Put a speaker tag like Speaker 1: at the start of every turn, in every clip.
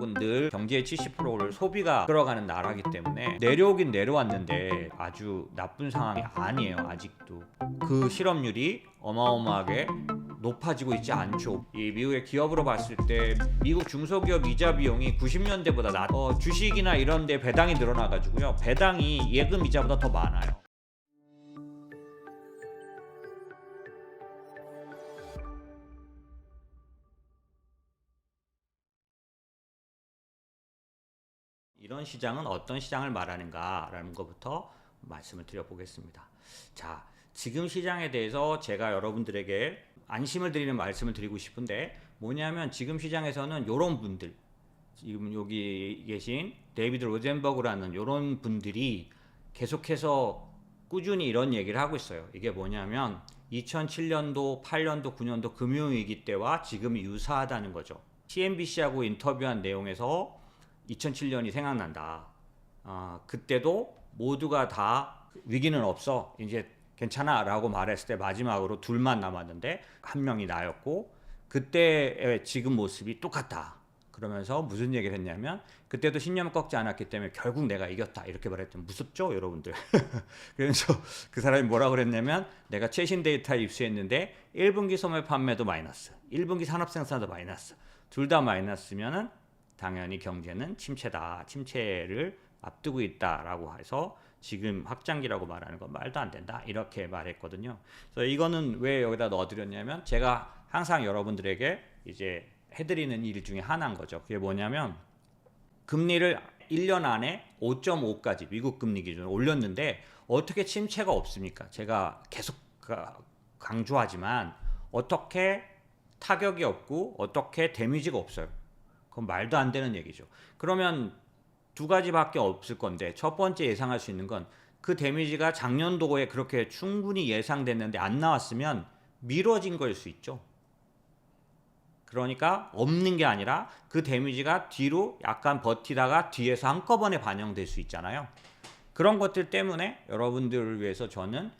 Speaker 1: 미국은 늘 경제의 70%를 소비가 끌어가는 나라이기 때문에 내려오긴 내려왔는데 아주 나쁜 상황이 아니에요. 아직도 그 실업률이 어마어마하게 높아지고 있지 않죠. 이 미국의 기업으로 봤을 때 미국 중소기업 이자 비용이 90년대보다 주식이나 이런 데 배당이 늘어나가지고요, 배당이 예금 이자보다 더 많아요. 이런 시장은 어떤 시장을 말하는가라는 것부터 말씀을 드려보겠습니다. 자, 지금 시장에 대해서 제가 여러분들에게 안심을 드리는 말씀을 드리고 싶은데, 뭐냐면 지금 시장에서는 이런 분들, 지금 여기 계신 데이비드 로젠버그라는 이런 분들이 계속해서 꾸준히 이런 얘기를 하고 있어요. 이게 뭐냐면 2007년도, 8년도, 9년도 금융위기 때와 지금이 유사하다는 거죠. CNBC하고 인터뷰한 내용에서 2007년이 생각난다. 그때도 모두가 다 위기는 없어, 이제 괜찮아 라고 말했을 때 마지막으로 둘만 남았는데 한 명이 나였고, 그때의 지금 모습이 똑같다. 그러면서 무슨 얘기를 했냐면, 그때도 신념 꺾지 않았기 때문에 결국 내가 이겼다 이렇게 말했더니 무섭죠 여러분들. 그래서 그 사람이 뭐라고 그랬냐면, 내가 최신 데이터 입수했는데 1분기 소매 판매도 마이너스, 1분기 산업 생산도 마이너스, 둘 다 마이너스면은 당연히 경제는 침체다, 침체를 앞두고 있다라고 해서 지금 확장기라고 말하는 건 말도 안 된다 이렇게 말했거든요. 그래서 이거는 왜 여기다 넣어드렸냐면, 제가 항상 여러분들에게 이제 해드리는 일 중에 하나인 거죠. 그게 뭐냐면, 금리를 1년 안에 5.5까지 미국 금리 기준으로 올렸는데 어떻게 침체가 없습니까? 제가 계속 강조하지만 어떻게 타격이 없고 어떻게 데미지가 없어요? 그건 말도 안 되는 얘기죠. 그러면 두 가지밖에 없을 건데, 첫 번째 예상할 수 있는 건 그 데미지가 작년도에 그렇게 충분히 예상됐는데 안 나왔으면 미뤄진 걸 수 있죠. 그러니까 없는 게 아니라 그 데미지가 뒤로 약간 버티다가 뒤에서 한꺼번에 반영될 수 있잖아요. 그런 것들 때문에 여러분들을 위해서 저는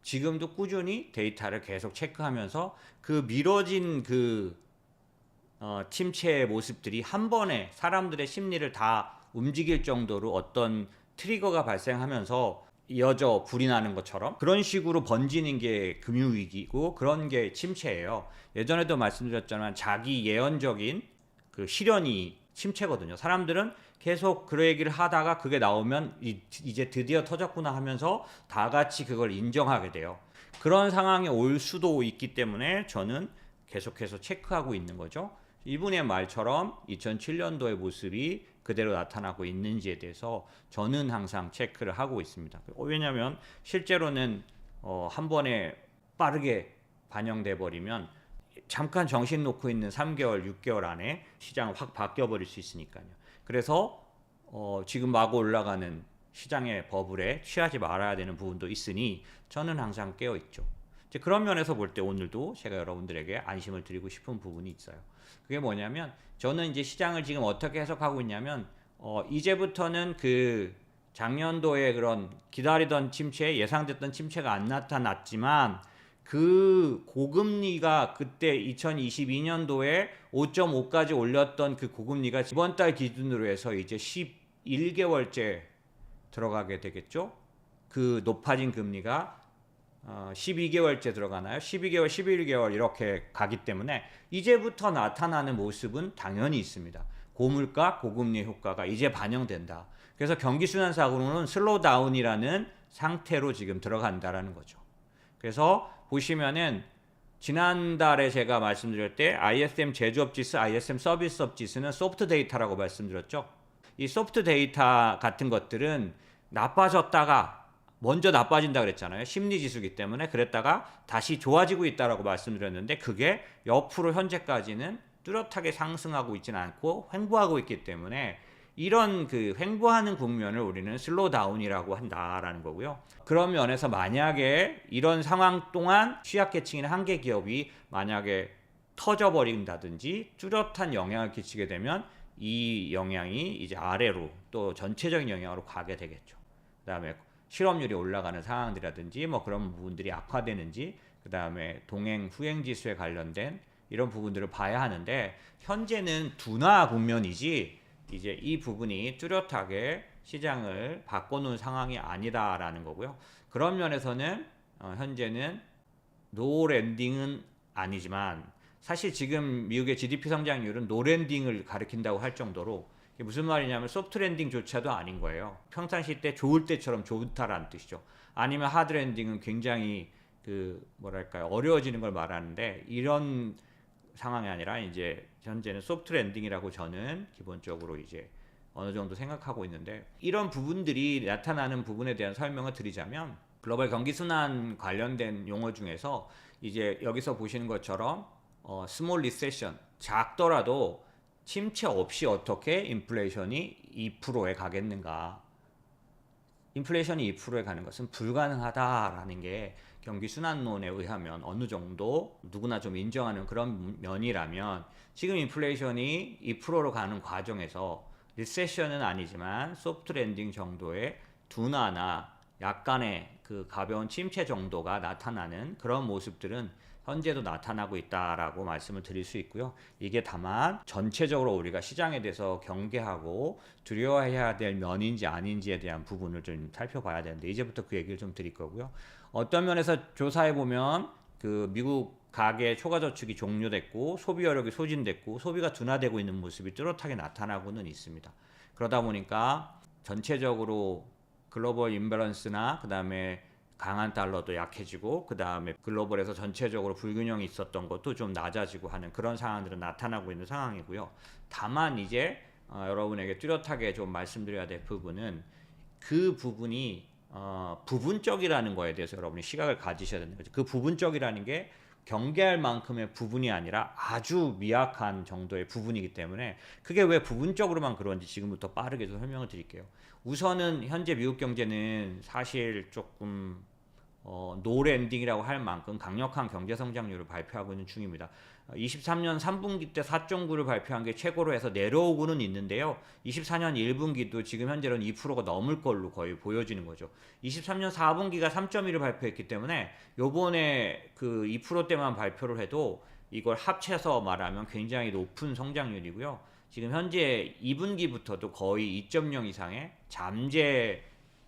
Speaker 1: 지금도 꾸준히 데이터를 계속 체크하면서 그 미뤄진 침체의 모습들이 한 번에 사람들의 심리를 다 움직일 정도로 어떤 트리거가 발생하면서 이어져 불이 나는 것처럼 그런 식으로 번지는 게 금융위기고, 그런 게 침체예요. 예전에도 말씀드렸지만 자기 예언적인 그 실현이 침체거든요. 사람들은 계속 그 얘기를 하다가 그게 나오면 이제 드디어 터졌구나 하면서 다 같이 그걸 인정하게 돼요. 그런 상황이 올 수도 있기 때문에 저는 계속해서 체크하고 있는 거죠. 이분의 말처럼 2007년도의 모습이 그대로 나타나고 있는지에 대해서 저는 항상 체크를 하고 있습니다. 왜냐하면 실제로는 한 번에 빠르게 반영돼 버리면 잠깐 정신 놓고 있는 3개월, 6개월 안에 시장은 확 바뀌어 버릴 수 있으니까요. 그래서 지금 마구 올라가는 시장의 버블에 취하지 말아야 되는 부분도 있으니 저는 항상 깨어 있죠. 그런 면에서 볼 때 오늘도 제가 여러분들에게 안심을 드리고 싶은 부분이 있어요. 그게 뭐냐면, 저는 이제 시장을 지금 어떻게 해석하고 있냐면, 이제부터는 그 작년도에 그런 기다리던 침체, 예상됐던 침체가 안 나타났지만 그 고금리가 그때 2022년도에 5.5까지 올렸던 그 고금리가 이번 달 기준으로 해서 이제 11개월째 들어가게 되겠죠. 그 높아진 금리가 12개월째 들어가나요? 12개월, 11개월 이렇게 가기 때문에 이제부터 나타나는 모습은 당연히 있습니다. 고물가, 고금리 효과가 이제 반영된다. 그래서 경기순환상으로는 슬로우다운이라는 상태로 지금 들어간다라는 거죠. 그래서 보시면은 지난달에 제가 말씀드릴 때 ISM 제조업지수, ISM 서비스업지수는 소프트 데이터라고 말씀드렸죠. 이 소프트 데이터 같은 것들은 나빠졌다가 먼저 나빠진다 그랬잖아요. 심리지수기 때문에. 그랬다가 다시 좋아지고 있다라고 말씀드렸는데, 그게 옆으로 현재까지는 뚜렷하게 상승하고 있지는 않고 횡보하고 있기 때문에 이런 그 횡보하는 국면을 우리는 슬로우다운이라고 한다라는 거고요. 그런 면에서 만약에 이런 상황 동안 취약계층이나 한계 기업이 만약에 터져버린다든지 뚜렷한 영향을 끼치게 되면 이 영향이 이제 아래로 또 전체적인 영향으로 가게 되겠죠. 그 다음에 실업률이 올라가는 상황들이라든지 뭐 그런 부분들이 악화되는지, 그 다음에 동행 후행 지수에 관련된 이런 부분들을 봐야 하는데, 현재는 둔화 국면이지 이제 이 부분이 뚜렷하게 시장을 바꿔놓은 상황이 아니다라는 거고요. 그런 면에서는 현재는 노 랜딩은 아니지만 사실 지금 미국의 GDP 성장률은 노 랜딩을 가리킨다고 할 정도로 이게 무슨 말이냐면 소프트 랜딩조차도 아닌 거예요. 평상시 때 좋을 때처럼 좋다라는 뜻이죠. 아니면 하드 랜딩은 굉장히 그 뭐랄까요 어려워지는 걸 말하는데 이런 상황이 아니라 이제 현재는 소프트 랜딩이라고 저는 기본적으로 이제 어느 정도 생각하고 있는데 이런 부분들이 나타나는 부분에 대한 설명을 드리자면 글로벌 경기 순환 관련된 용어 중에서 이제 여기서 보시는 것처럼 스몰 리세션 작더라도 침체 없이 어떻게 인플레이션이 2%에 가겠는가? 인플레이션이 2%에 가는 것은 불가능하다라는 게 경기 순환론에 의하면 어느 정도 누구나 좀 인정하는 그런 면이라면 지금 인플레이션이 2%로 가는 과정에서 리세션은 아니지만 소프트 랜딩 정도의 둔화나 약간의 그 가벼운 침체 정도가 나타나는 그런 모습들은 현재도 나타나고 있다라고 말씀을 드릴 수 있고요. 이게 다만 전체적으로 우리가 시장에 대해서 경계하고 두려워해야 될 면인지 아닌지에 대한 부분을 좀 살펴봐야 되는데 이제부터 그 얘기를 좀 드릴 거고요. 어떤 면에서 조사해 보면 그 미국 가계 초과 저축이 종료됐고 소비 여력이 소진됐고 소비가 둔화되고 있는 모습이 뚜렷하게 나타나고는 있습니다. 그러다 보니까 전체적으로 글로벌 임밸런스나 그다음에 강한 달러도 약해지고 그다음에 글로벌에서 전체적으로 불균형이 있었던 것도 좀 낮아지고 하는 그런 상황들은 나타나고 있는 상황이고요. 다만 이제 여러분에게 뚜렷하게 좀 말씀드려야 될 부분은 그 부분이 부분적이라는 거에 대해서 여러분이 시각을 가지셔야 되는 거죠. 그 부분적이라는 게 경계할 만큼의 부분이 아니라 아주 미약한 정도의 부분이기 때문에 그게 왜 부분적으로만 그런지 지금부터 빠르게 좀 설명을 드릴게요. 우선은 현재 미국 경제는 사실 조금 노랜딩이라고 할 만큼 강력한 경제 성장률을 발표하고 있는 중입니다. 23년 3분기 때 4.9를 발표한 게 최고로 해서 내려오고는 있는데요. 24년 1분기도 지금 현재는 2%가 넘을 걸로 거의 보여지는 거죠. 23년 4분기가 3.1을 발표했기 때문에 요번에 그 2%대만 발표를 해도 이걸 합쳐서 말하면 굉장히 높은 성장률이고요. 지금 현재 2분기부터도 거의 2.0 이상의 잠재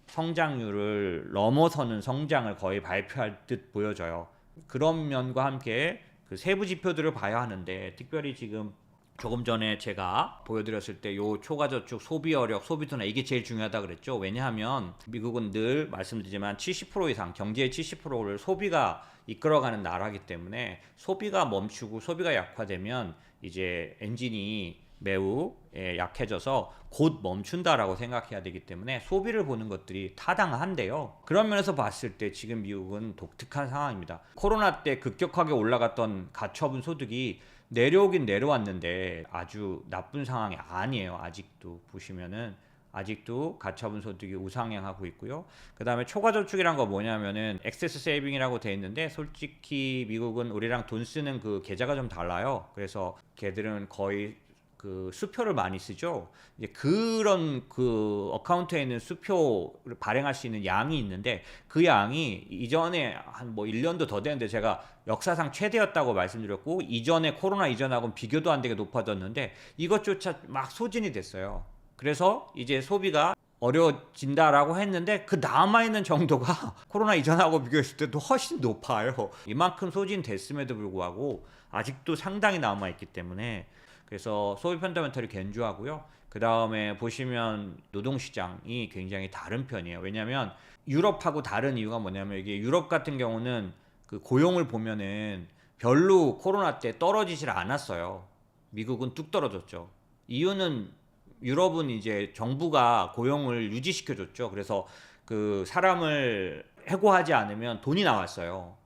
Speaker 1: 성장률을 넘어서는 성장을 거의 발표할 듯 보여져요. 그런 면과 함께 그 세부 지표들을 봐야 하는데 특별히 지금 조금 전에 제가 보여드렸을 때 요 초과저축, 소비여력, 소비둔화 이게 제일 중요하다 그랬죠. 왜냐하면 미국은 늘 말씀드리지만 70% 이상 경제의 70%를 소비가 이끌어가는 나라이기 때문에 소비가 멈추고 소비가 약화되면 이제 엔진이 매우 약해져서 곧 멈춘다라고 생각해야 되기 때문에 소비를 보는 것들이 타당한데요. 그런 면에서 봤을 때 지금 미국은 독특한 상황입니다. 코로나 때 급격하게 올라갔던 가처분 소득이 내려오긴 내려왔는데 아주 나쁜 상황이 아니에요. 아직도 보시면은 아직도 가처분 소득이 우상향하고 있고요. 그 다음에 초과저축이란 거 뭐냐면은 액세스 세이빙이라고 돼 있는데 솔직히 미국은 우리랑 돈 쓰는 그 계좌가 좀 달라요. 그래서 걔들은 거의 그 수표를 많이 쓰죠. 이제 그런 그 어카운트에 있는 수표를 발행할 수 있는 양이 있는데 그 양이 이전에 한 뭐 1년도 더 되는데 제가 역사상 최대였다고 말씀드렸고 이전에 코로나 이전하고는 비교도 안 되게 높아졌는데 이것조차 막 소진이 됐어요. 그래서 이제 소비가 어려워진다라고 했는데 그 남아있는 정도가 코로나 이전하고 비교했을 때도 훨씬 높아요. 이만큼 소진됐음에도 불구하고 아직도 상당히 남아있기 때문에 그래서 소비 펀더멘털이 견조하고요. 그 다음에 보시면 노동시장이 굉장히 다른 편이에요. 왜냐하면 유럽하고 다른 이유가 뭐냐면 이게 유럽 같은 경우는 그 고용을 보면은 별로 코로나 때 떨어지질 않았어요. 미국은 뚝 떨어졌죠. 이유는 유럽은 이제 정부가 고용을 유지시켜줬죠. 그래서 그 사람을 해고하지 않으면 돈이 나왔어요.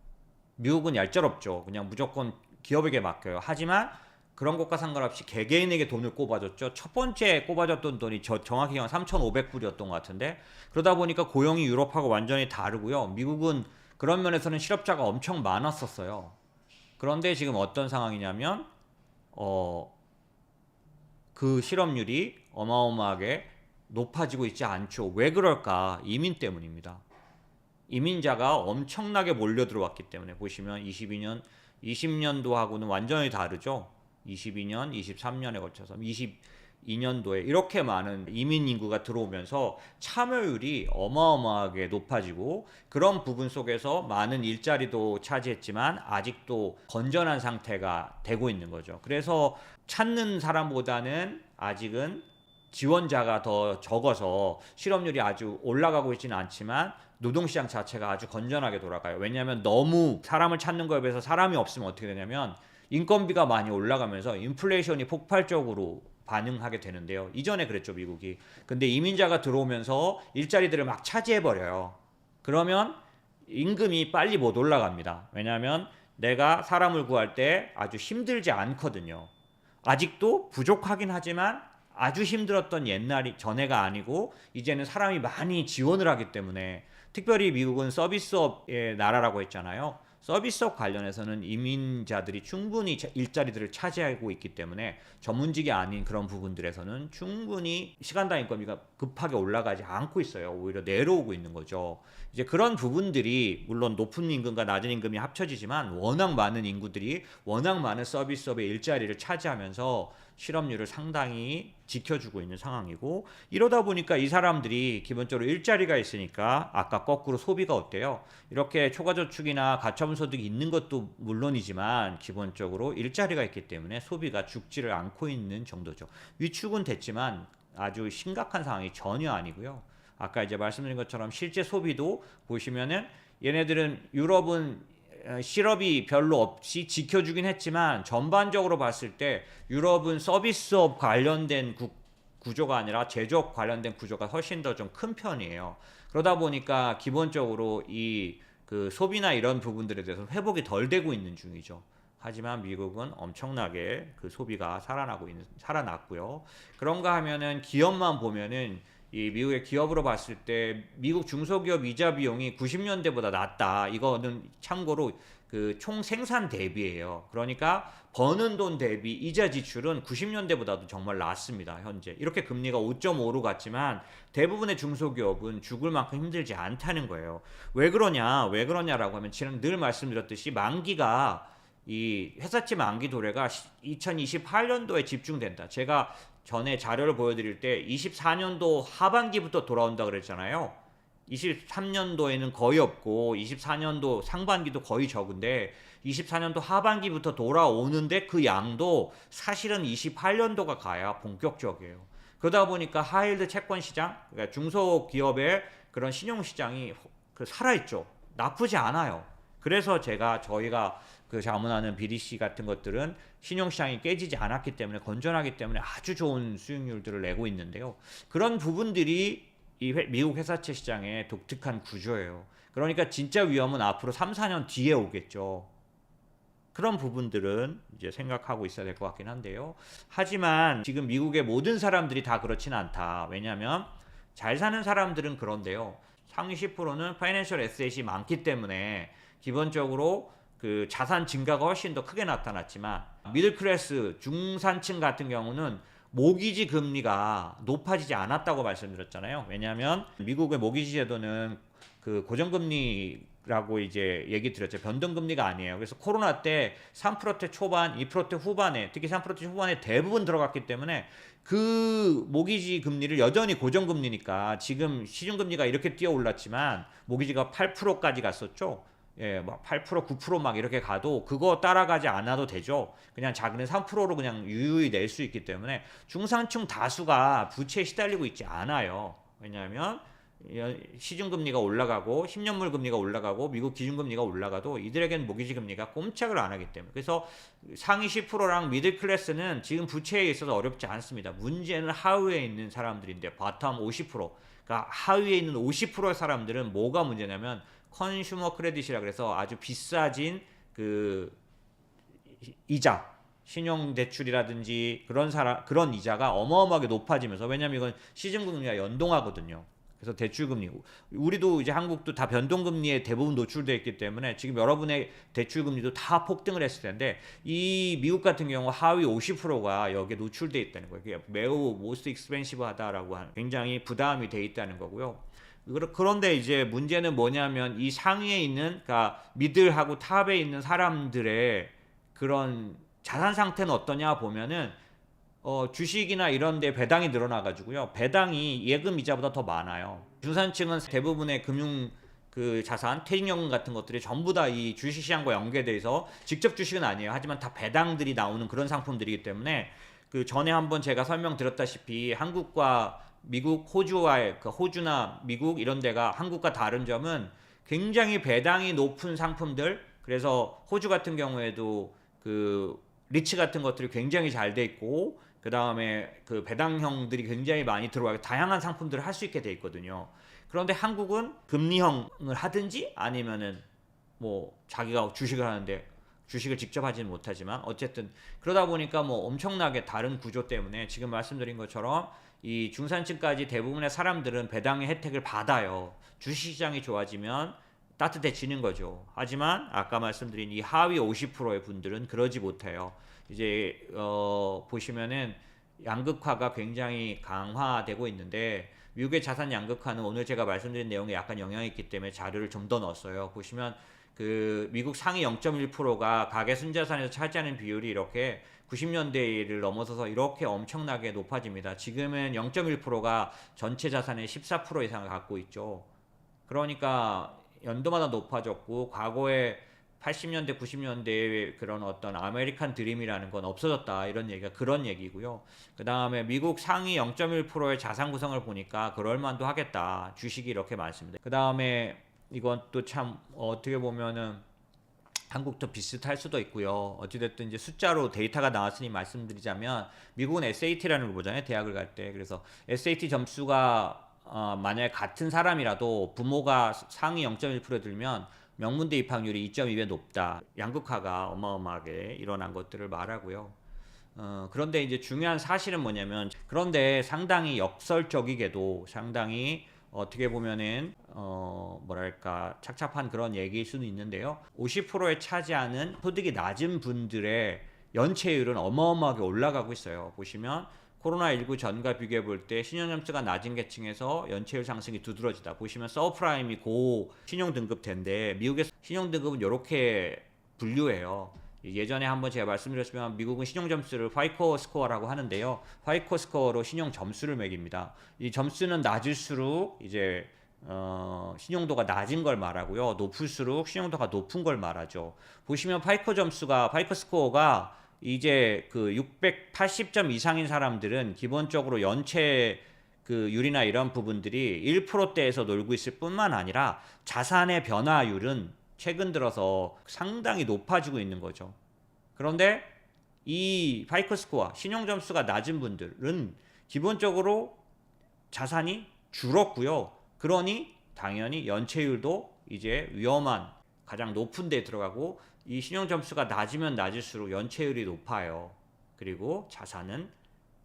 Speaker 1: 미국은 얄짤없죠. 그냥 무조건 기업에게 맡겨요. 하지만 그런 것과 상관없이 개개인에게 돈을 꼽아줬죠. 첫 번째 꼽아줬던 돈이 정확히 3,500불이었던 것 같은데 그러다 보니까 고용이 유럽하고 완전히 다르고요. 미국은 그런 면에서는 실업자가 엄청 많았었어요. 그런데 지금 어떤 상황이냐면 그 실업률이 어마어마하게 높아지고 있지 않죠. 왜 그럴까? 이민 때문입니다. 이민자가 엄청나게 몰려 들어왔기 때문에 보시면 22년, 20년도하고는 완전히 다르죠. 22년, 23년에 걸쳐서 2년도에 이렇게 많은 이민 인구가 들어오면서 참여율이 어마어마하게 높아지고 그런 부분 속에서 많은 일자리도 차지했지만 아직도 건전한 상태가 되고 있는 거죠. 그래서 찾는 사람보다는 아직은 지원자가 더 적어서 실업률이 아주 올라가고 있지는 않지만 노동시장 자체가 아주 건전하게 돌아가요. 왜냐하면 너무 사람을 찾는 거에 비해서 사람이 없으면 어떻게 되냐면 인건비가 많이 올라가면서 인플레이션이 폭발적으로 반응하게 되는데요. 이전에 그랬죠, 미국이. 근데 이민자가 들어오면서 일자리들을 막 차지해버려요. 그러면 임금이 빨리 못 올라갑니다. 왜냐하면 내가 사람을 구할 때 아주 힘들지 않거든요. 아직도 부족하긴 하지만 아주 힘들었던 옛날이 전에가 아니고 이제는 사람이 많이 지원을 하기 때문에 특별히 미국은 서비스업의 나라라고 했잖아요. 서비스업 관련해서는 이민자들이 충분히 일자리들을 차지하고 있기 때문에 전문직이 아닌 그런 부분들에서는 충분히 시간당 인건비가 급하게 올라가지 않고 있어요. 오히려 내려오고 있는 거죠. 이제 그런 부분들이 물론 높은 임금과 낮은 임금이 합쳐지지만 워낙 많은 인구들이 워낙 많은 서비스업의 일자리를 차지하면서 실업률을 상당히 지켜주고 있는 상황이고 이러다 보니까 이 사람들이 기본적으로 일자리가 있으니까 아까 거꾸로 소비가 어때요? 이렇게 초과저축이나 가처분소득이 있는 것도 물론이지만 기본적으로 일자리가 있기 때문에 소비가 죽지를 않고 있는 정도죠. 위축은 됐지만 아주 심각한 상황이 전혀 아니고요. 아까 이제 말씀드린 것처럼 실제 소비도 보시면은 얘네들은 유럽은 실업이 별로 없이 지켜주긴 했지만 전반적으로 봤을 때 유럽은 서비스업 관련된 구조가 아니라 제조업 관련된 구조가 훨씬 더 좀 큰 편이에요. 그러다 보니까 기본적으로 이 그 소비나 이런 부분들에 대해서 회복이 덜 되고 있는 중이죠. 하지만 미국은 엄청나게 그 소비가 살아났고요. 그런가 하면은 기업만 보면은 이 미국의 기업으로 봤을 때 미국 중소기업 이자 비용이 90년대보다 낮다. 이거는 참고로 그 총 생산 대비예요. 그러니까 버는 돈 대비 이자 지출은 90년대보다도 정말 낮습니다. 현재 이렇게 금리가 5.5로 갔지만 대부분의 중소기업은 죽을 만큼 힘들지 않다는 거예요. 왜 그러냐라고 하면 지금 늘 말씀드렸듯이 만기가 이 회사채 만기 도래가 2028년도에 집중된다. 제가 전에 자료를 보여드릴 때 24년도 하반기부터 돌아온다 그랬잖아요. 23년도에는 거의 없고 24년도 상반기도 거의 적은데 24년도 하반기부터 돌아오는데 그 양도 사실은 28년도가 가야 본격적이에요. 그러다 보니까 하이힐드 채권 시장, 그러니까 중소기업의 그런 신용 시장이 살아있죠. 나쁘지 않아요. 그래서 저희가 그 자문하는 BDC 같은 것들은 신용시장이 깨지지 않았기 때문에 건전하기 때문에 아주 좋은 수익률들을 내고 있는데요. 그런 부분들이 이 미국 회사채 시장의 독특한 구조예요. 그러니까 진짜 위험은 앞으로 3, 4년 뒤에 오겠죠. 그런 부분들은 이제 생각하고 있어야 될 것 같긴 한데요. 하지만 지금 미국의 모든 사람들이 다 그렇진 않다. 왜냐하면 잘 사는 사람들은 그런데요. 상위 10%는 파이낸셜 에셋이 많기 때문에 기본적으로 그 자산 증가가 훨씬 더 크게 나타났지만 미들클래스 중산층 같은 경우는 모기지 금리가 높아지지 않았다고 말씀드렸잖아요. 왜냐하면 미국의 모기지 제도는 그 고정금리라고 이제 얘기 드렸죠. 변동금리가 아니에요. 그래서 코로나 때 3%대 초반, 2%대 후반에 특히 3%대 후반에 대부분 들어갔기 때문에 그 모기지 금리를 여전히 고정금리니까 지금 시중금리가 이렇게 뛰어 올랐지만 모기지가 8%까지 갔었죠. 예, 막 8%, 9%막 이렇게 가도 그거 따라가지 않아도 되죠. 그냥 자기는 3%로 그냥 유유히 낼 수 있기 때문에 중산층 다수가 부채에 시달리고 있지 않아요. 왜냐하면 시중금리가 올라가고 10년물 금리가 올라가고 미국 기준금리가 올라가도 이들에게는 모기지 금리가 꼼짝을 안 하기 때문에 그래서 상위 10%랑 미들 클래스는 지금 부채에 있어서 어렵지 않습니다. 문제는 하위에 있는 사람들인데 바텀 50% 그러니까 하위에 있는 50%의 사람들은 뭐가 문제냐면 컨슈머 크레딧이라 그래서 아주 비싸진 그 이자, 신용 대출이라든지 그런 이자가 어마어마하게 높아지면서 왜냐면 이건 시중 금리와 연동하거든요. 그래서 대출 금리 우리도 이제 한국도 다 변동 금리에 대부분 노출되어 있기 때문에 지금 여러분의 대출 금리도 다 폭등을 했을 텐데 이 미국 같은 경우 하위 50%가 여기에 노출되어 있다는 거예요. 이게 매우 most expensive하다라고 하는 굉장히 부담이 돼 있다는 거고요. 그런데 이제 문제는 뭐냐면 이 상위에 있는 그러니까 미들하고 탑에 있는 사람들의 그런 자산 상태는 어떠냐 보면은 주식이나 이런 데 배당이 늘어나가지고요. 배당이 예금 이자보다 더 많아요. 중산층은 대부분의 금융 그 자산, 퇴직연금 같은 것들이 전부 다 이 주식시장과 연계돼 있어 직접 주식은 아니에요. 하지만 다 배당들이 나오는 그런 상품들이기 때문에 그 전에 한번 제가 설명드렸다시피 한국과 미국, 호주와의 그 호주나 미국 이런 데가 한국과 다른 점은 굉장히 배당이 높은 상품들, 그래서 호주 같은 경우에도 그 리츠 같은 것들이 굉장히 잘 돼 있고 그 다음에 그 배당형들이 굉장히 많이 들어가고 다양한 상품들을 할 수 있게 돼 있거든요. 그런데 한국은 금리형을 하든지 아니면은 뭐 자기가 주식을 하는데 주식을 직접 하지는 못하지만 어쨌든 그러다 보니까 뭐 엄청나게 다른 구조 때문에 지금 말씀드린 것처럼 이 중산층까지 대부분의 사람들은 배당의 혜택을 받아요. 주식시장이 좋아지면 따뜻해지는 거죠. 하지만 아까 말씀드린 이 하위 50%의 분들은 그러지 못해요. 이제 보시면은 양극화가 굉장히 강화되고 있는데 미국의 자산 양극화는 오늘 제가 말씀드린 내용에 약간 영향이 있기 때문에 자료를 좀 더 넣었어요. 보시면 그 미국 상위 0.1%가 가계 순자산에서 차지하는 비율이 이렇게 90년대를 넘어서서 이렇게 엄청나게 높아집니다. 지금은 0.1%가 전체 자산의 14% 이상을 갖고 있죠. 그러니까 연도마다 높아졌고 과거에 80년대, 90년대의 그런 어떤 아메리칸 드림이라는 건 없어졌다. 이런 얘기가 그런 얘기고요. 그 다음에 미국 상위 0.1%의 자산 구성을 보니까 그럴만도 하겠다. 주식이 이렇게 많습니다. 그 다음에 이건 또 참 어떻게 보면은 한국도 비슷할 수도 있고요. 어찌됐든 이제 숫자로 데이터가 나왔으니 말씀드리자면 미국은 SAT라는 걸 보잖아요. 대학을 갈 때. 그래서 SAT 점수가 만약에 같은 사람이라도 부모가 상위 0.1% 들면 명문대 입학률이 2.2배 높다. 양극화가 어마어마하게 일어난 것들을 말하고요. 그런데 이제 중요한 사실은 뭐냐면 그런데 상당히 역설적이게도 상당히 어떻게 보면은 뭐랄까 착잡한 그런 얘기일 수는 있는데요. 50%에 차지하는 소득이 낮은 분들의 연체율은 어마어마하게 올라가고 있어요. 보시면 코로나19 전과 비교해 볼 때 신용점수가 낮은 계층에서 연체율 상승이 두드러지다. 보시면 서브프라임이 고 신용등급대인데 미국의 신용등급은 이렇게 분류해요. 예전에 한번 제가 말씀드렸지만 미국은 신용점수를 파이코 스코어라고 하는데요. 파이코 스코어로 신용점수를 매깁니다. 이 점수는 낮을수록 이제 신용도가 낮은 걸 말하고요. 높을수록 신용도가 높은 걸 말하죠. 보시면 파이코 스코어가 이제 그 680점 이상인 사람들은 기본적으로 연체 그 율이나 이런 부분들이 1%대에서 놀고 있을 뿐만 아니라 자산의 변화율은 최근 들어서 상당히 높아지고 있는 거죠. 그런데 이 파이코 스코어, 신용 점수가 낮은 분들은 기본적으로 자산이 줄었고요. 그러니 당연히 연체율도 이제 위험한 가장 높은 데 들어가고 이 신용 점수가 낮으면 낮을수록 연체율이 높아요. 그리고 자산은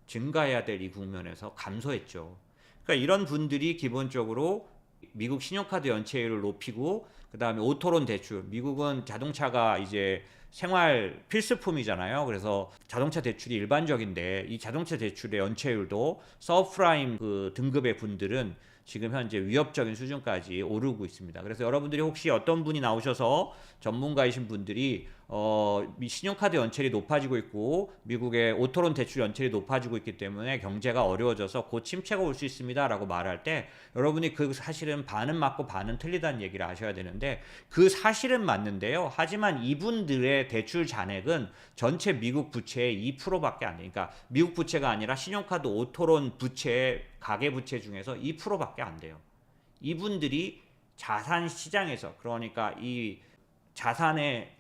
Speaker 1: 증가해야 될 이 국면에서 감소했죠. 그러니까 이런 분들이 기본적으로 미국 신용카드 연체율을 높이고 그 다음에 오토론 대출, 미국은 자동차가 이제 생활 필수품이잖아요. 그래서 자동차 대출이 일반적인데 이 자동차 대출의 연체율도 서프라임 그 등급의 분들은 지금 현재 위협적인 수준까지 오르고 있습니다. 그래서 여러분들이 혹시 어떤 분이 나오셔서 전문가이신 분들이 신용카드 연체율이 높아지고 있고 미국의 오토론 대출 연체율이 높아지고 있기 때문에 경제가 어려워져서 곧 침체가 올 수 있습니다 라고 말할 때 여러분이 그 사실은 반은 맞고 반은 틀리다는 얘기를 아셔야 되는데 그 사실은 맞는데요. 하지만 이분들의 대출 잔액은 전체 미국 부채의 2%밖에 안 돼요. 그러니까 미국 부채가 아니라 신용카드 오토론 부채 가계 부채 중에서 2%밖에 안 돼요. 이분들이 자산 시장에서 그러니까 이 자산의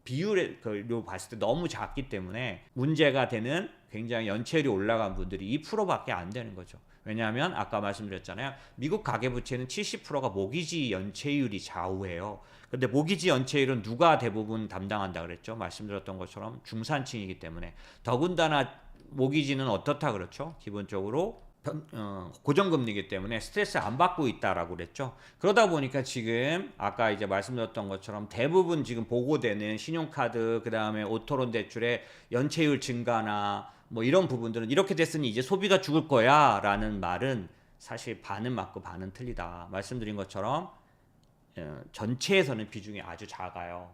Speaker 1: 비율로 봤을 때 너무 작기 때문에 문제가 되는 굉장히 연체율이 올라간 분들이 2%밖에 안 되는 거죠. 왜냐하면 아까 말씀드렸잖아요. 미국 가계부채는 70%가 모기지 연체율이 좌우해요. 근데 모기지 연체율은 누가 대부분 담당한다 그랬죠? 말씀드렸던 것처럼 중산층이기 때문에 더군다나 모기지는 어떻다 그렇죠? 기본적으로 고정금리이기 때문에 스트레스 안 받고 있다라고 그랬죠. 그러다 보니까 지금 아까 이제 말씀드렸던 것처럼 대부분 지금 보고되는 신용카드 그 다음에 오토론 대출의 연체율 증가나 뭐 이런 부분들은 이렇게 됐으니 이제 소비가 죽을 거야 라는 말은 사실 반은 맞고 반은 틀리다. 말씀드린 것처럼 전체에서는 비중이 아주 작아요.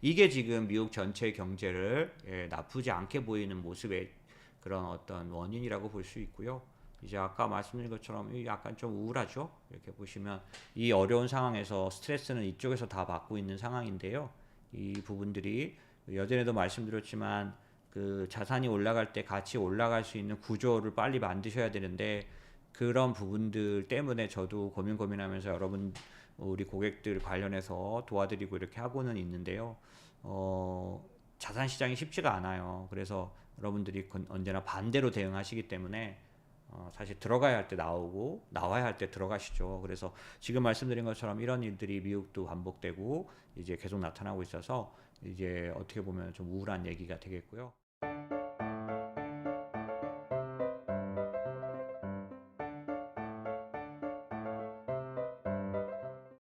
Speaker 1: 이게 지금 미국 전체 경제를 나쁘지 않게 보이는 모습의 그런 어떤 원인이라고 볼 수 있고요. 이제 아까 말씀드린 것처럼 약간 좀 우울하죠. 이렇게 보시면 이 어려운 상황에서 스트레스는 이쪽에서 다 받고 있는 상황인데요. 이 부분들이 예전에도 말씀드렸지만 그 자산이 올라갈 때 같이 올라갈 수 있는 구조를 빨리 만드셔야 되는데 그런 부분들 때문에 저도 고민하면서 여러분 우리 고객들 관련해서 도와드리고 이렇게 하고는 있는데요. 자산 시장이 쉽지가 않아요. 그래서 여러분들이 언제나 반대로 대응하시기 때문에 사실 들어가야 할 때 나오고 나와야 할 때 들어가시죠. 그래서 지금 말씀드린 것처럼 이런 일들이 미국도 반복되고 이제 계속 나타나고 있어서 이제 어떻게 보면 좀 우울한 얘기가 되겠고요.